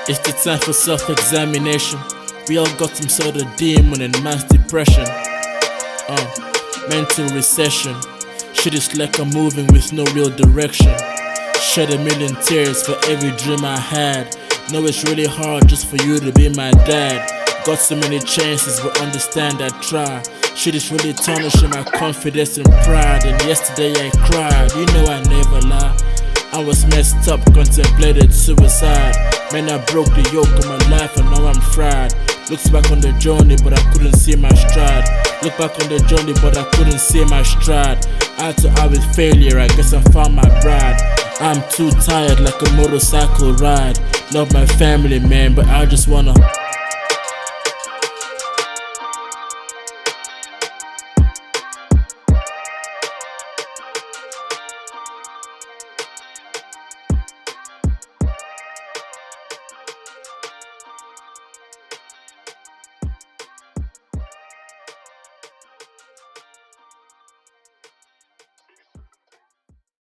It's the time for self-examination. We all got some sort of demon and mass depression. Mental recession. Shit is like I'm moving with no real direction. Shed a million tears for every dream I had. Know it's really hard just for you to be my dad. Got so many chances, but understand I try. Shit is really tarnishing my confidence and pride. And yesterday I cried, you know I never lie. I was messed up, contemplated suicide. Man, I broke the yoke of my life and now I'm fried. Looks back on the journey but I couldn't see my stride. Look back on the journey but I couldn't see my stride. Eye to eye with failure, I guess I found my bride. I'm too tired like a motorcycle ride. Love my family, man, but I just wanna